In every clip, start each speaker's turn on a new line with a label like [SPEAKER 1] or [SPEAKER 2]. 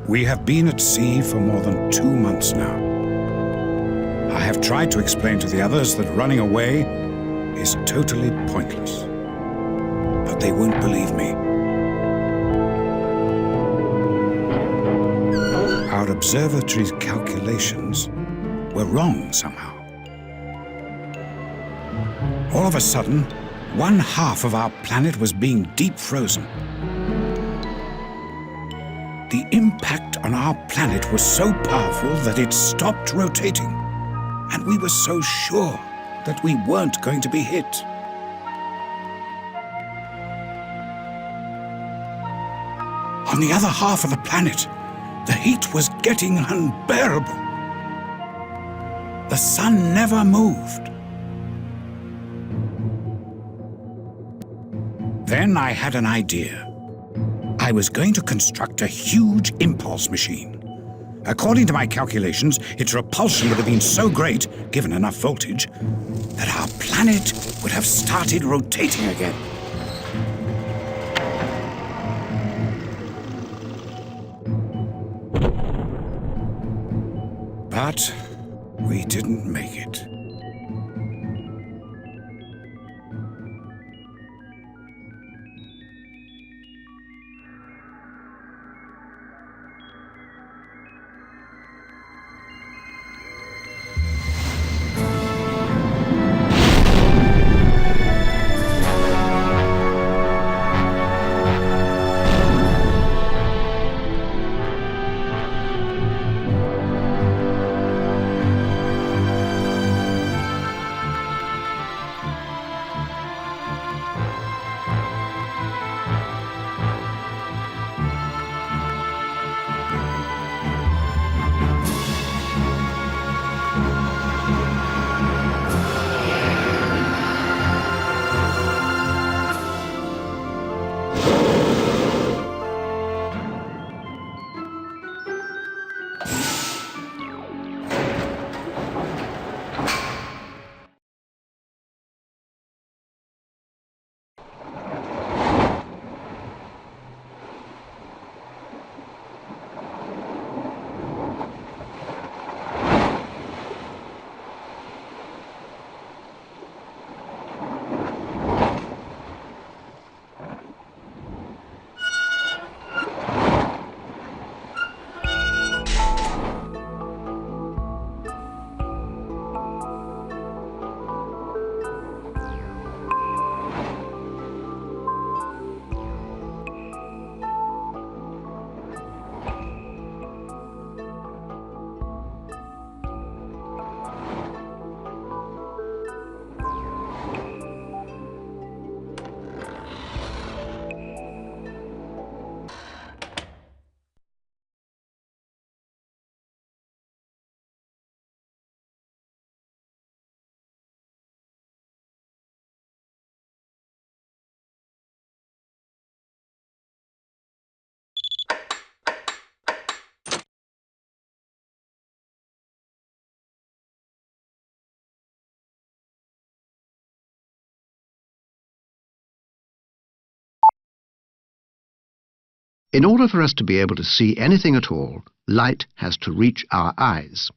[SPEAKER 1] We have been at sea for more than 2 months now. I have tried to explain to the others that running away is totally pointless. But they won't believe me. Our observatory's calculations were wrong somehow. All of a sudden, 1/2 of our planet was being deep frozen. The impact on our planet was so powerful that it stopped rotating, and we were so sure that we weren't going to be hit. On the other half of the planet, the heat was getting unbearable. The sun never moved. Then I had an idea. I was going to construct a huge impulse machine. According to my calculations, its repulsion would have been so great, given enough voltage, that our planet would have started rotating again. But we didn't make it.
[SPEAKER 2] In order for us to be able to see anything at all, light has to reach our eyes.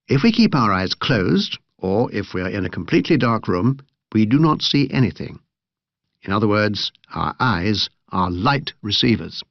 [SPEAKER 2] If we keep our eyes closed, or if we are in a completely dark room, we do not see anything. In other words, our eyes are light receivers.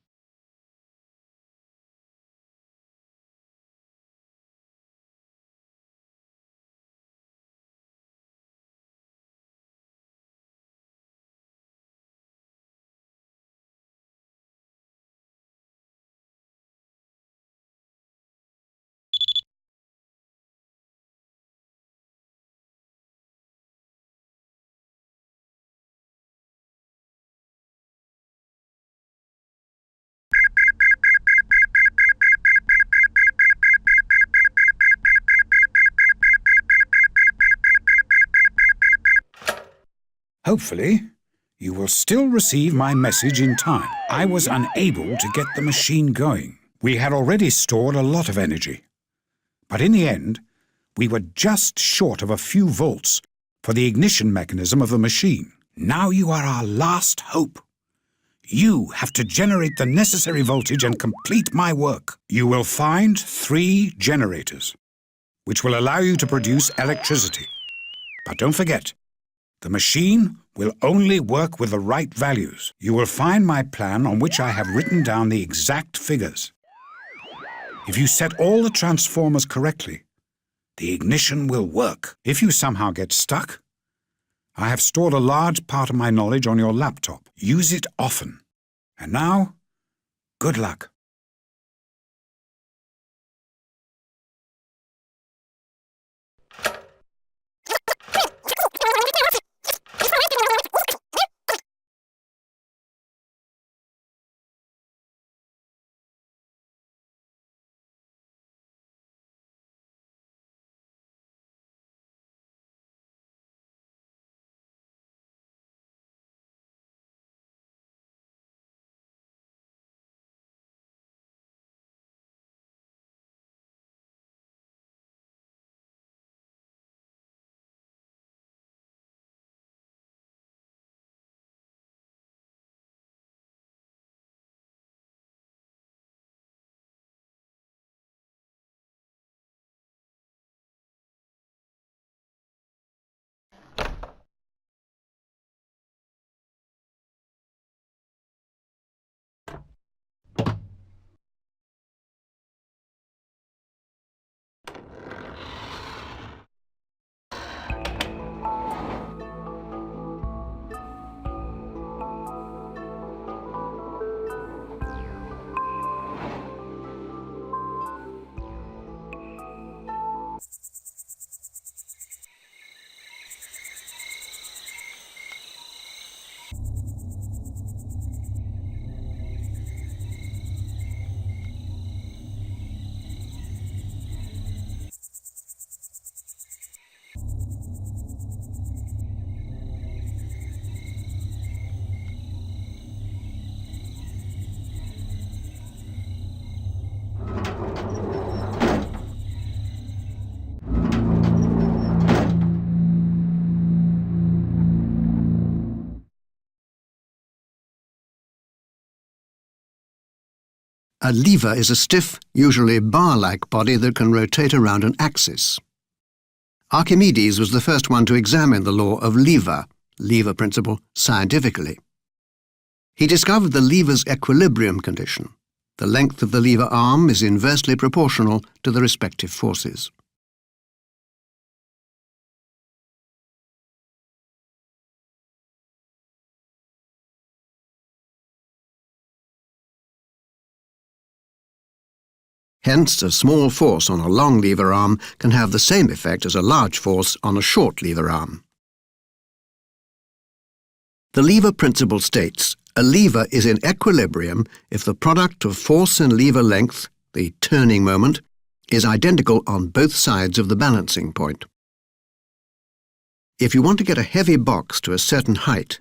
[SPEAKER 1] Hopefully, you will still receive my message in time. I was unable to get the machine going. We had already stored a lot of energy. But in the end, we were just short of a few volts for the ignition mechanism of the machine. Now you are our last hope. You have to generate the necessary voltage and complete my work. You will find 3 generators, which will allow you to produce electricity. But don't forget, the machine will only work with the right values. You will find my plan on which I have written down the exact figures. If you set all the transformers correctly, the ignition will work. If you somehow get stuck, I have stored a large part of my knowledge on your laptop. Use it often. And now, good luck.
[SPEAKER 2] A lever is a stiff, usually bar-like body that can rotate around an axis. Archimedes was the first one to examine the law of lever principle, scientifically. He discovered the lever's equilibrium condition. The length of the lever arm is inversely proportional to the respective forces. Hence, a small force on a long lever arm can have the same effect as a large force on a short lever arm. The lever principle states, a lever is in equilibrium if the product of force and lever length, the turning moment, is identical on both sides of the balancing point. If you want to get a heavy box to a certain height,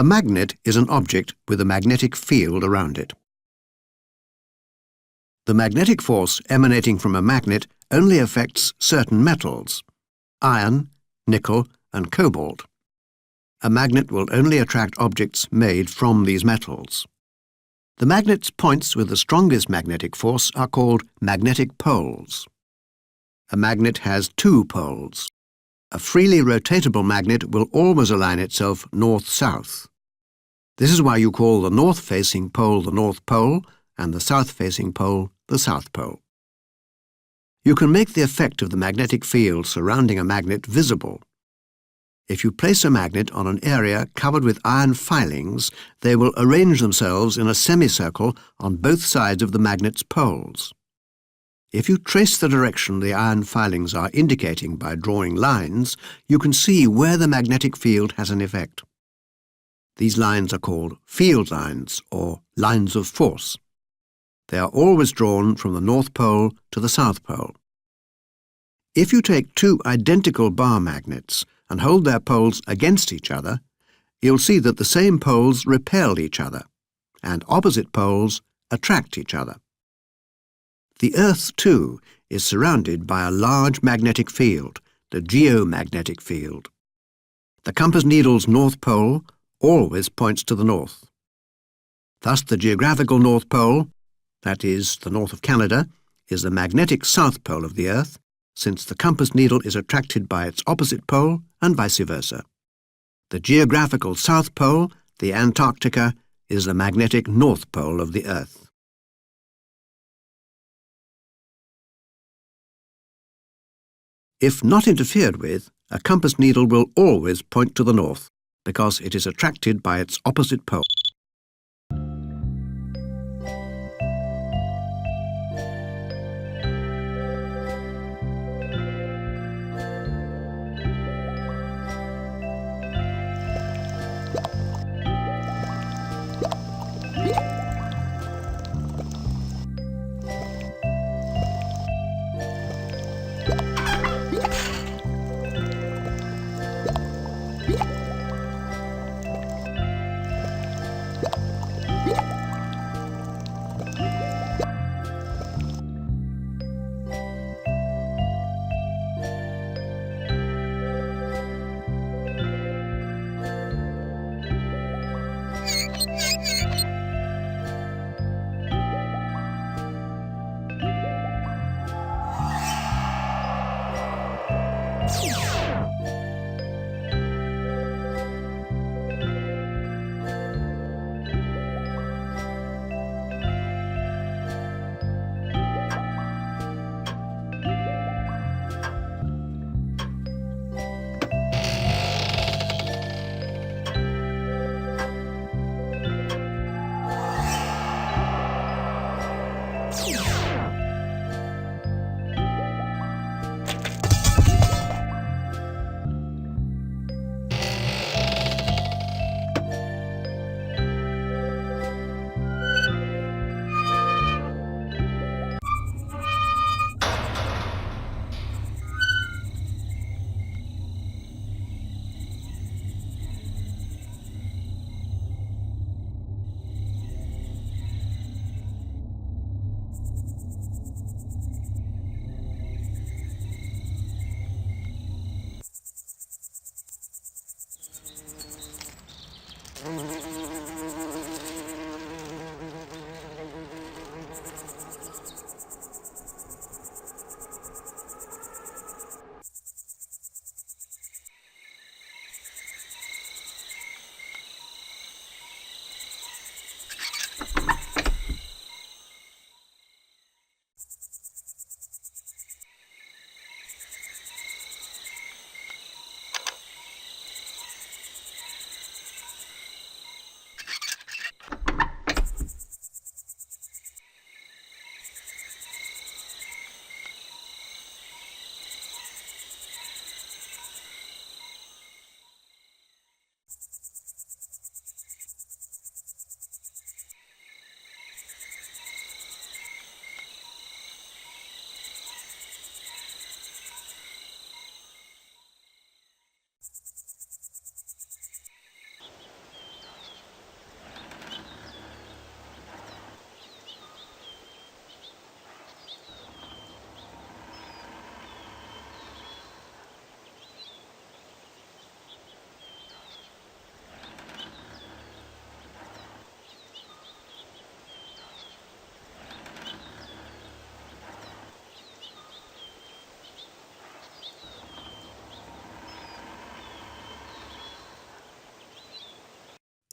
[SPEAKER 2] A magnet is an object with a magnetic field around it. The magnetic force emanating from a magnet only affects certain metals: iron, nickel, and cobalt. A magnet will only attract objects made from these metals. The magnet's points with the strongest magnetic force are called magnetic poles. A magnet has two poles. A freely rotatable magnet will always align itself north-south. This is why you call the north-facing pole the North Pole and the south-facing pole the South Pole. You can make the effect of the magnetic field surrounding a magnet visible. If you place a magnet on an area covered with iron filings, they will arrange themselves in a semicircle on both sides of the magnet's poles. If you trace the direction the iron filings are indicating by drawing lines, you can see where the magnetic field has an effect. These lines are called field lines or lines of force. They are always drawn from the North Pole to the South Pole. If you take two identical bar magnets and hold their poles against each other, you'll see that the same poles repel each other, and opposite poles attract each other. The Earth, too, is surrounded by a large magnetic field, the geomagnetic field. The compass needle's North Pole always points to the north. Thus the geographical North Pole, that is, the north of Canada, is the magnetic South Pole of the Earth, since the compass needle is attracted by its opposite pole and vice versa. The geographical South Pole, the Antarctica, is the magnetic North Pole of the Earth. If not interfered with, a compass needle will always point to the north, because it is attracted by its opposite pole.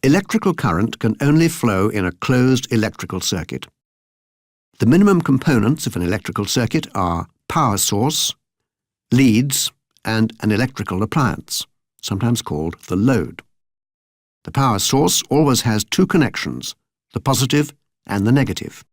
[SPEAKER 2] Electrical current can only flow in a closed electrical circuit. The minimum components of an electrical circuit are power source, leads, and an electrical appliance, sometimes called the load. The power source always has two connections, the positive and the negative.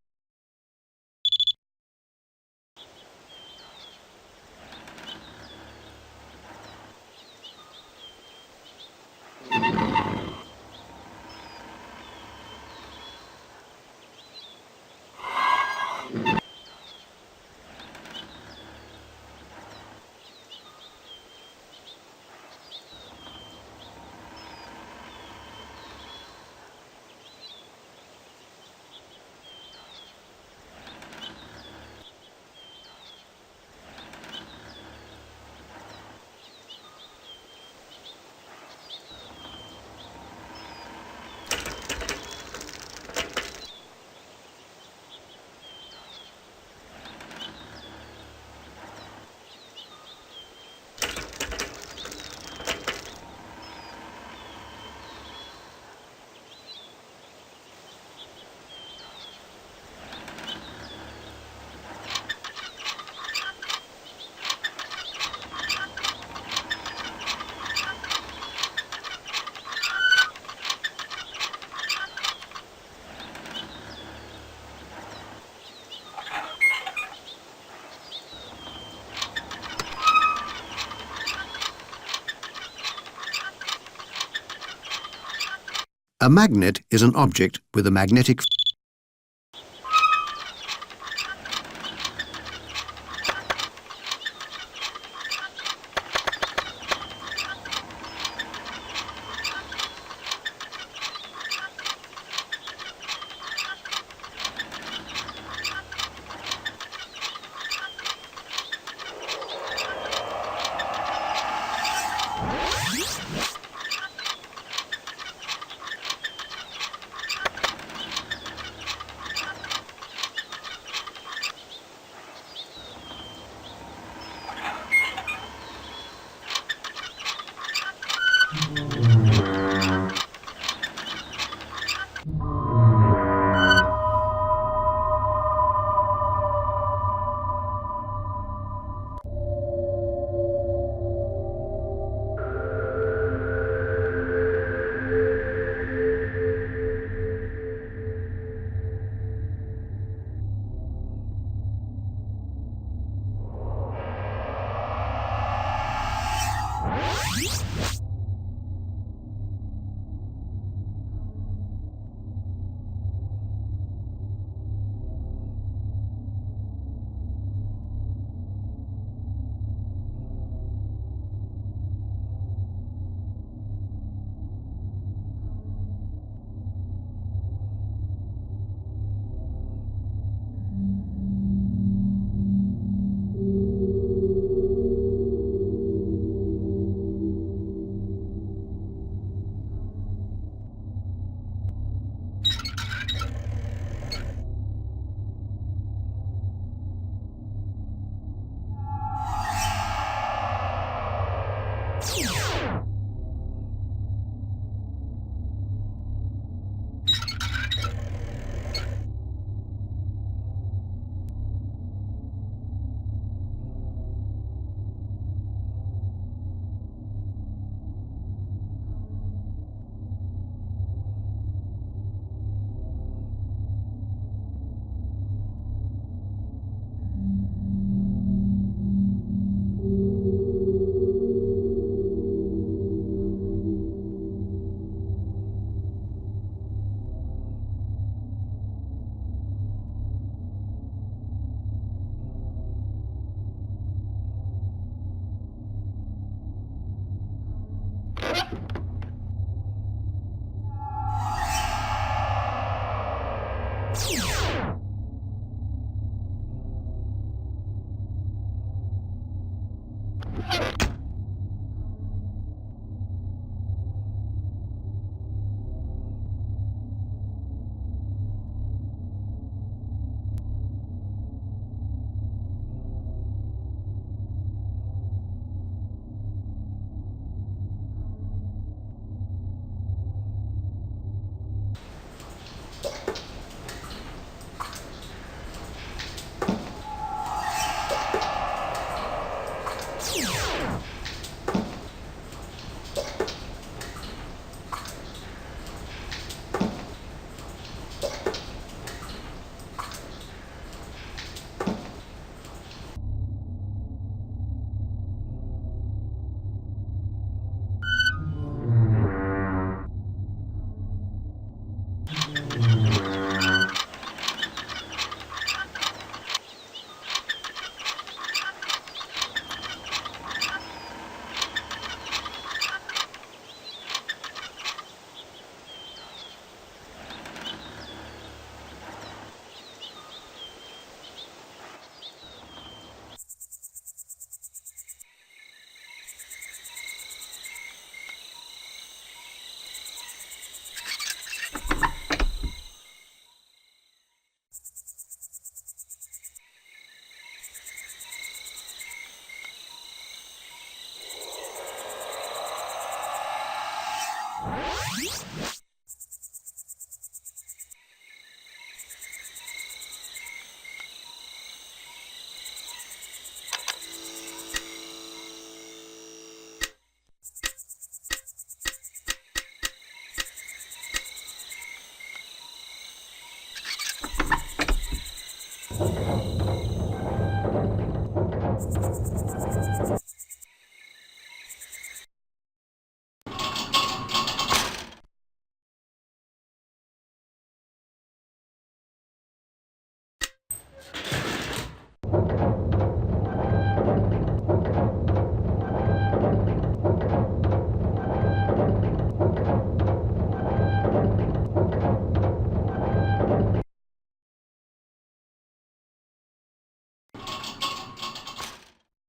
[SPEAKER 2] A magnet is an object with a magnetic field.